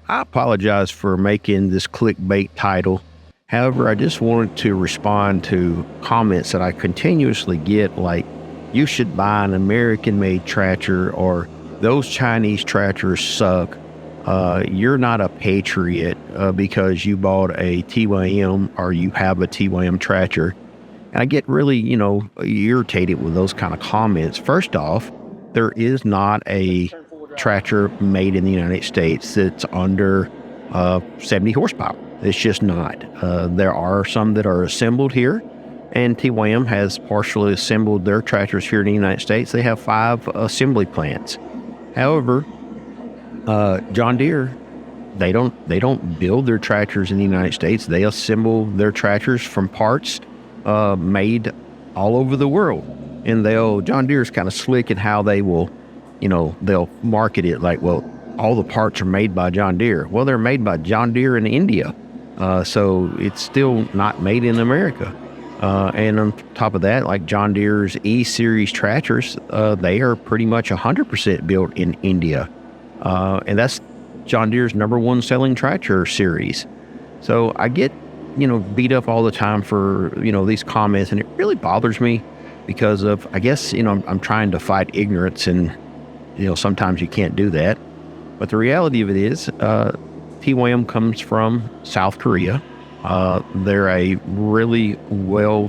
I apologize for making this clickbait title. However, I just wanted to respond to comments that I continuously get, like, you should buy an American made tractor, or those Chinese tractors suck. You're not a patriot because you bought a TYM or you have a TYM tractor. And I get really, irritated with those kind of comments. First off, there is not a tractor made in the United States that's under 70 horsepower. It's just not. There are some that are assembled here, and TYM has partially assembled their tractors here in the United States. They have 5 assembly plants. However, John Deere, they don't build their tractors in the United States. They assemble their tractors from parts made all over the world. And John Deere's kind of slick in how they will, they'll market it like, well, all the parts are made by John Deere. Well, they're made by John Deere in India. So it's still not made in America. And on top of that, like John Deere's E-Series tractors, they are pretty much 100% built in India. And that's John Deere's #1 selling tractor series. So I get, beat up all the time for, these comments, and it really bothers me because of, I guess, I'm trying to fight ignorance, and, sometimes you can't do that. But the reality of it is, TYM comes from South Korea. They're a really well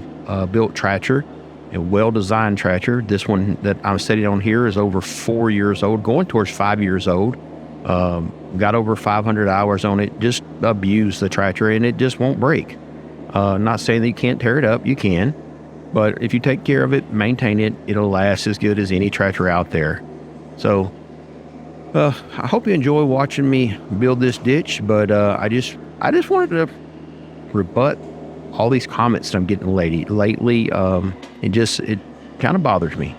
built tractor, a well-designed tractor. This one that I'm sitting on here is over 4 years old, going towards 5 years old. Got over 500 hours on it. Just abuse the tractor, and it just won't break. Not saying that you can't tear it up, you can, but if you take care of it, maintain it, it'll last as good as any tractor out there. So I hope you enjoy watching me build this ditch, but I just wanted to rebut all these comments that I'm getting lately. It kind of bothers me.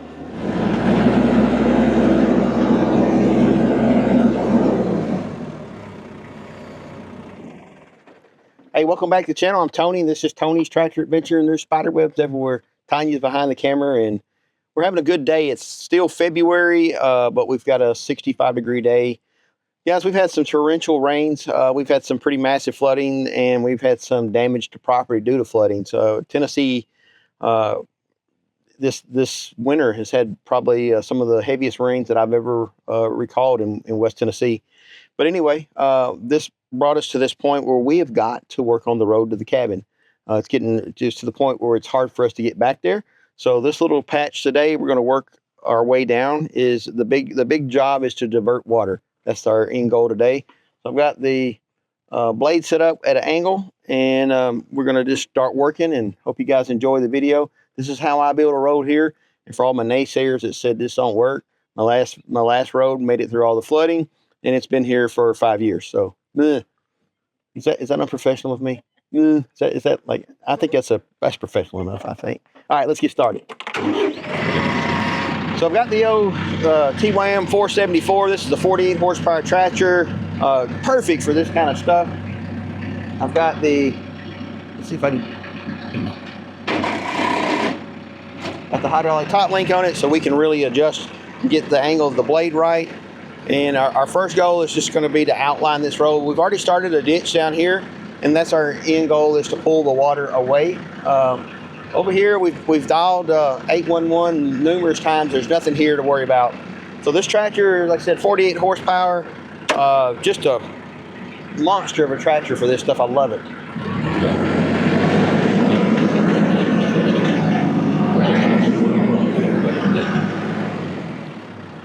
Hey, welcome back to the channel. I'm Tony. This is Tony's Tractor Adventure, and there's spider webs everywhere. Tanya's behind the camera, and we're having a good day. It's still February, but we've got a 65-degree day. Guys, we've had some torrential rains. We've had some pretty massive flooding, and we've had some damage to property due to flooding. So Tennessee, this winter has had probably some of the heaviest rains that I've ever recalled in West Tennessee. But anyway, this brought us to this point where we have got to work on the road to the cabin. It's getting just to the point where it's hard for us to get back there. So this little patch today, we're going to work our way down. The big job is to divert water. That's our end goal today. So I've got the blade set up at an angle, and we're going to just start working, and hope you guys enjoy the video. This is how I build a road here. And for all my naysayers that said this don't work, my last road made it through all the flooding, and it's been here for 5 years. So is that unprofessional of me? Is that like, I think that's professional enough, I think. All right, let's get started. So I've got the old TYM 474. This is a 48 horsepower tractor, perfect for this kind of stuff. I've got let's see if I can, got the hydraulic top link on it so we can really adjust, get the angle of the blade right. And our first goal is just going to be to outline this road. We've already started a ditch down here, and that's our end goal, is to pull the water away. Over here, we've dialed 811 numerous times. There's nothing here to worry about. So this tractor, like I said, 48 horsepower, just a monster of a tractor for this stuff. I love it.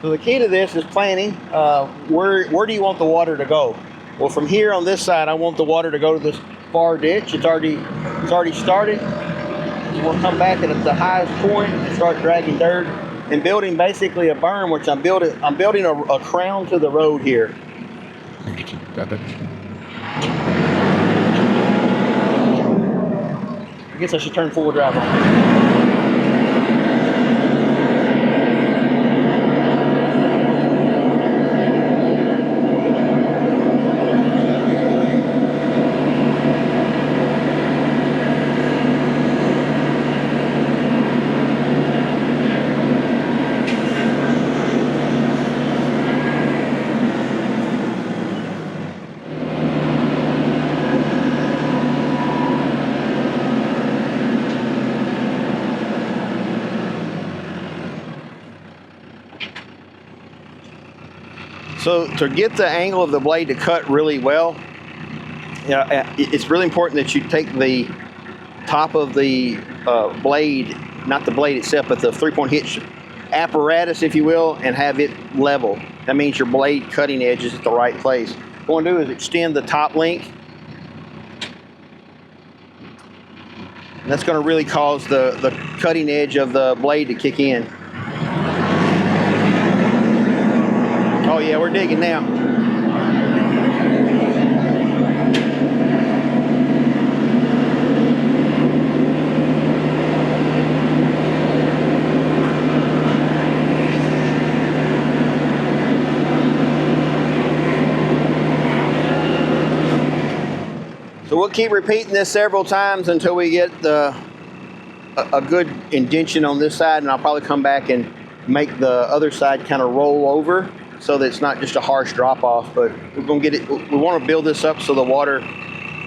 So the key to this is planning. Where do you want the water to go? Well, from here on this side, I want the water to go to this far ditch. It's already started. We'll come back at the highest point and start dragging dirt and building basically a berm, which I'm building a crown to the road here. I guess I should turn full drive on. So to get the angle of the blade to cut really well, it's really important that you take the top of the blade, not the blade itself, but the 3-point hitch apparatus, if you will, and have it level. That means your blade cutting edge is at the right place. What we're going to do is extend the top link. And that's going to really cause the cutting edge of the blade to kick in. Oh yeah, we're digging now. So we'll keep repeating this several times until we get a good indention on this side, and I'll probably come back and make the other side kind of roll over so that it's not just a harsh drop off. But we're going to get it, we want to build this up so the water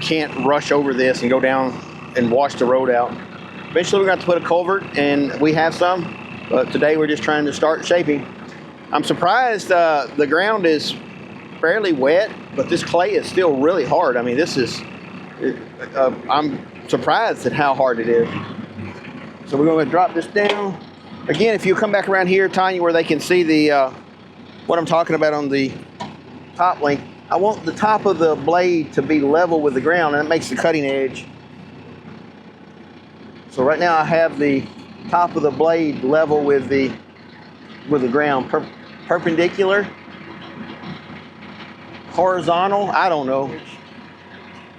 can't rush over this and go down and wash the road out. Eventually we're going to have to put a culvert, and we have some, but today we're just trying to start shaping. I'm surprised the ground is fairly wet, but this clay is still really hard. I mean, this is, I'm surprised at how hard it is. So we're going to drop this down. Again, if you come back around here, Tanya, where they can see the what I'm talking about on the top link, I want the top of the blade to be level with the ground, and it makes the cutting edge. So right now I have the top of the blade level with the ground, perpendicular, horizontal, I don't know.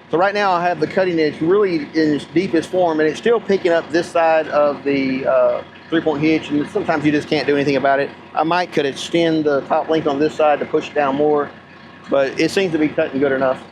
So right now I have the cutting edge really in its deepest form, and it's still picking up this side of the 3-point hitch, and sometimes you just can't do anything about it. I could extend the top link on this side to push it down more, but it seems to be cutting good enough.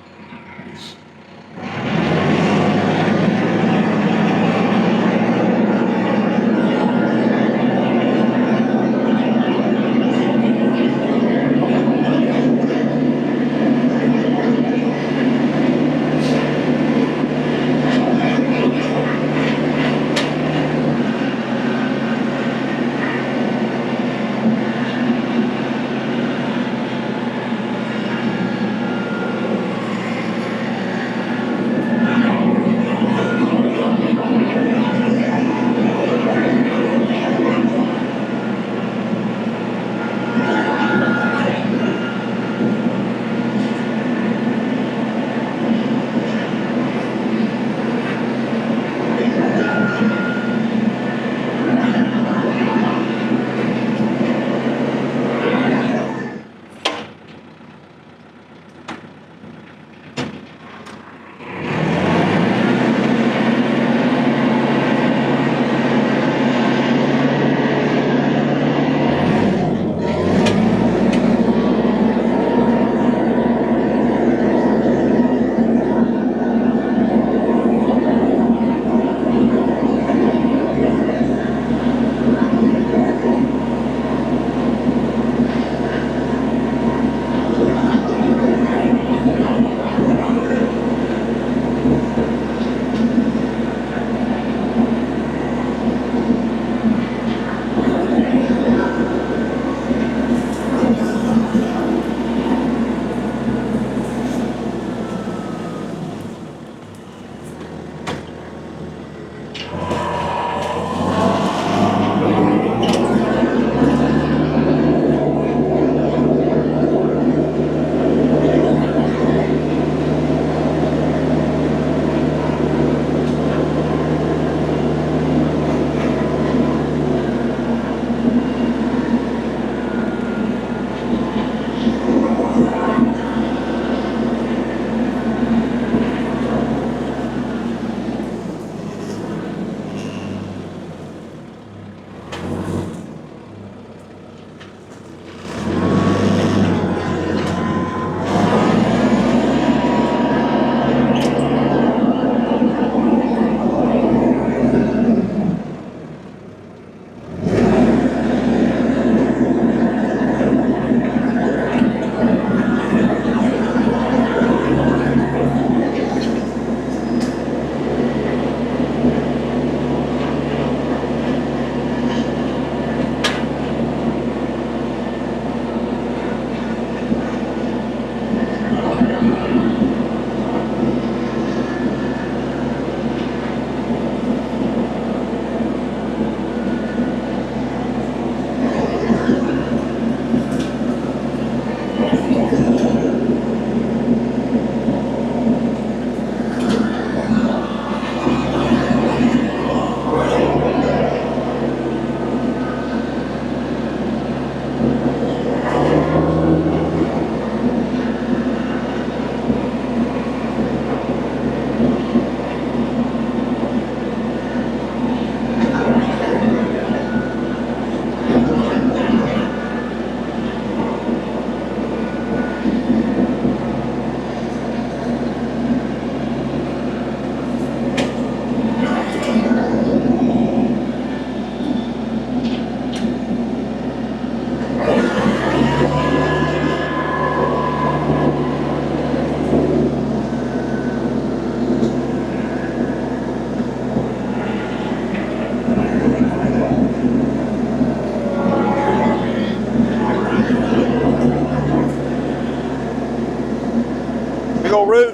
old root.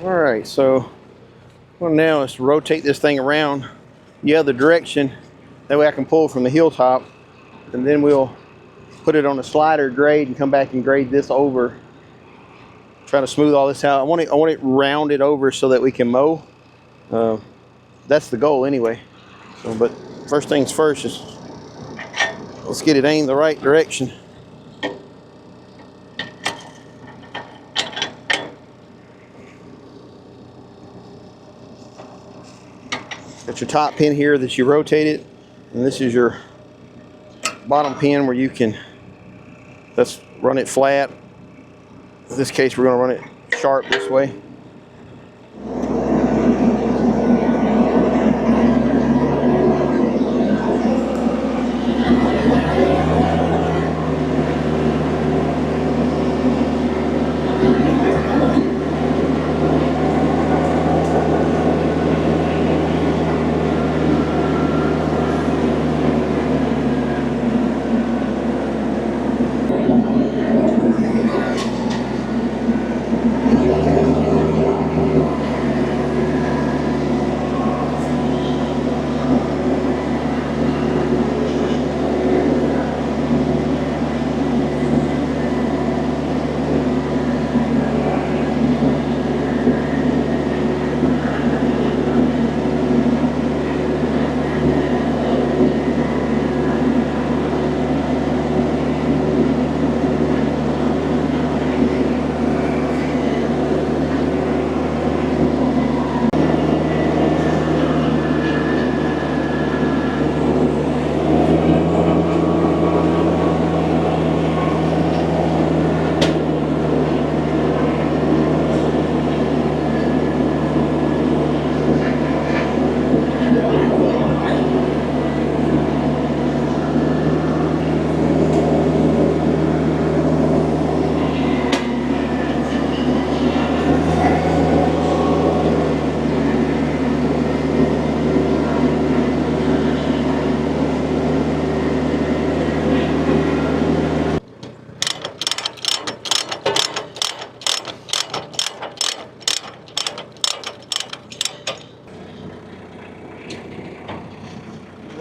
All right, so well, now is to rotate this thing around the other direction. That way I can pull from the hilltop, and then we'll put it on a slider grade and come back and grade this over. Try to smooth all this out. I want it rounded over so that we can mow. That's the goal anyway. So, but first things first is let's get it aimed the right direction. Got your top pin here that you rotate it, and this is your bottom pin where you can, let's run it flat. In this case, we're going to run it sharp this way.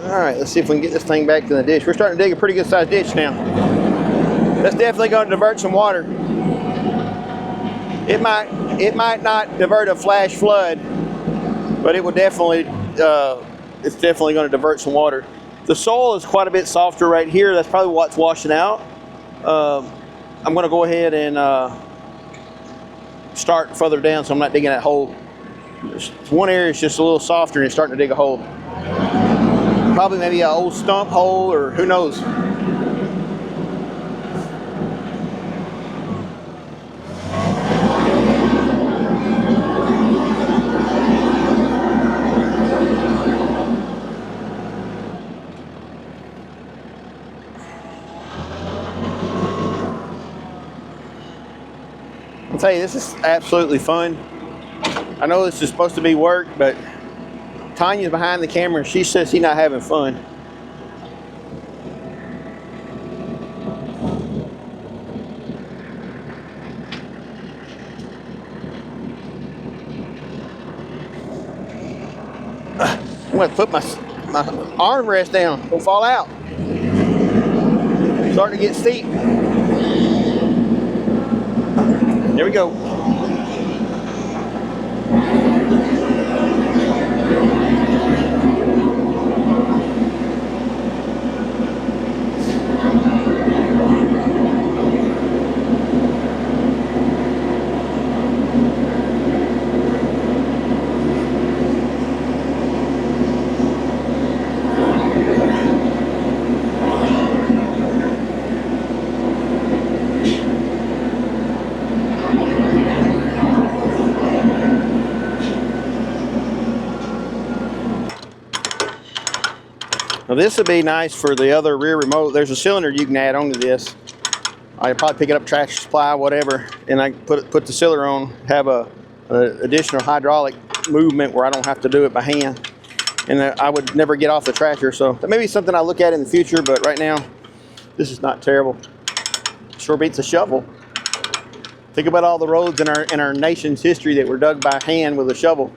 All right, let's see if we can get this thing back to the ditch. We're starting to dig a pretty good sized ditch now. That's definitely going to divert some water. It might not divert a flash flood, but it will definitely, it's definitely going to divert some water. The soil is quite a bit softer right here. That's probably what's washing out. I'm going to go ahead and start further down so I'm not digging that hole. One area is just a little softer and it's starting to dig a hole. Probably maybe an old stump hole or who knows. I'll tell you, this is absolutely fun. I know this is supposed to be work, but Tanya's behind the camera and she says she's not having fun. going to put my armrest down. Don't fall out. Starting to get steep. There we go. Now this would be nice for the other rear remote. There's a cylinder you can add onto this. I'd probably pick it up, Tractor Supply, whatever, and I put the cylinder on, have an additional hydraulic movement where I don't have to do it by hand. And I would never get off the tractor, so that may be something I look at in the future, but right now, this is not terrible. Sure beats a shovel. Think about all the roads in our nation's history that were dug by hand with a shovel.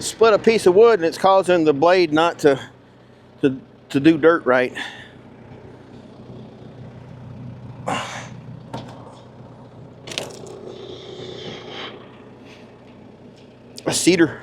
Split a piece of wood and it's causing the blade not to do dirt right. A cedar.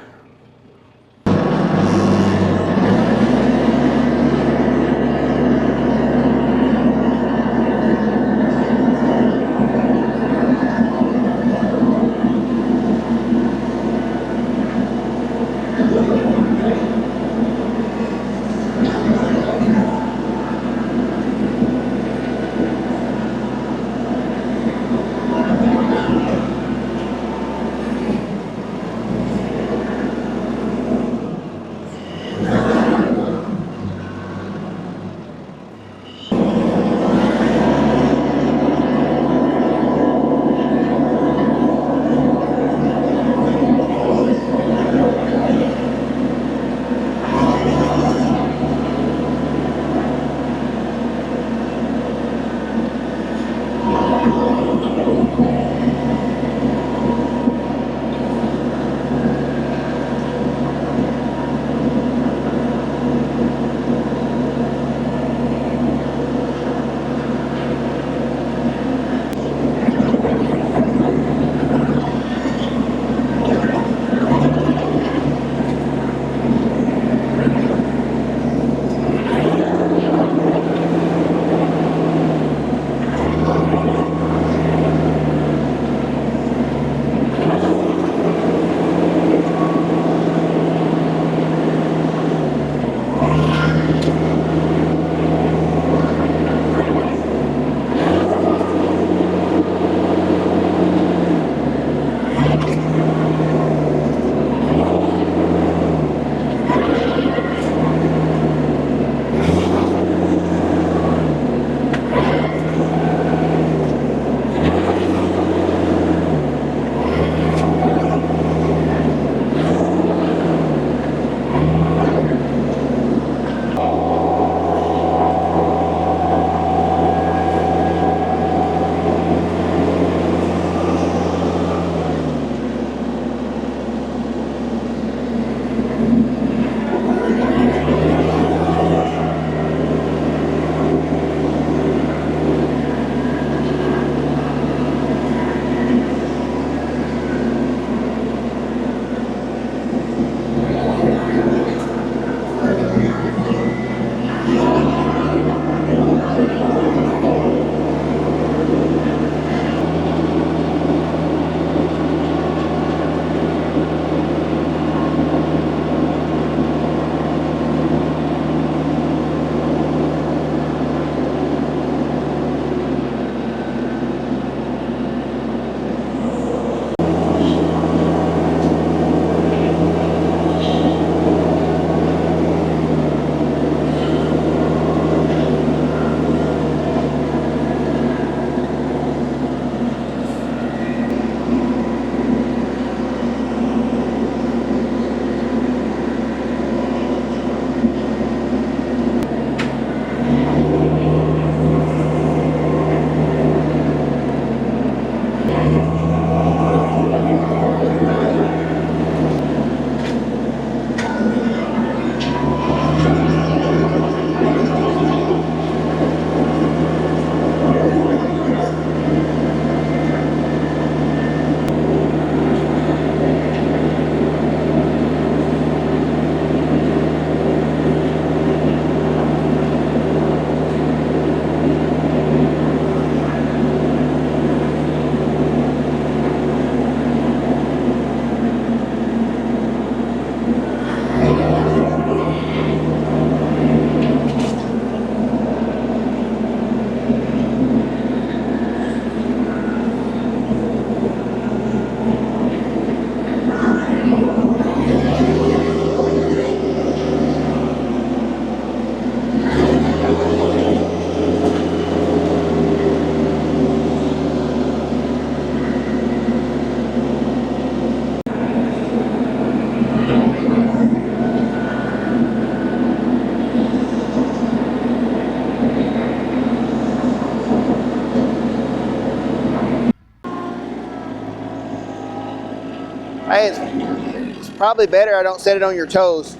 probably better I don't set it on your toes.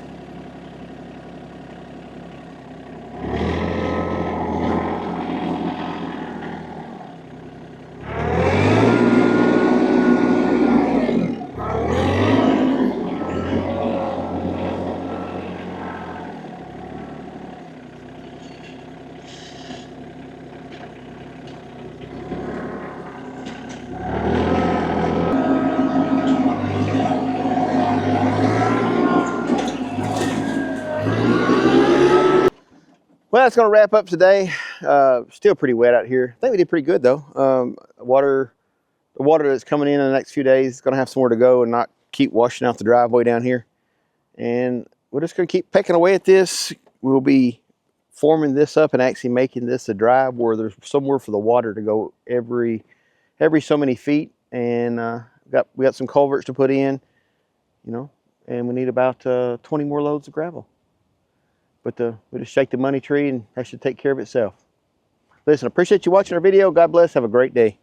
Well, that's going to wrap up today. Still pretty wet out here. I think we did pretty good though. The water that's coming in the next few days is going to have somewhere to go and not keep washing out the driveway down here. And we're just going to keep pecking away at this. We'll be forming this up and actually making this a drive where there's somewhere for the water to go every so many feet. And we got some culverts to put in, you know, and we need about 20 more loads of gravel. But we just shake the money tree and that should take care of itself. Listen, appreciate you watching our video. God bless. Have a great day.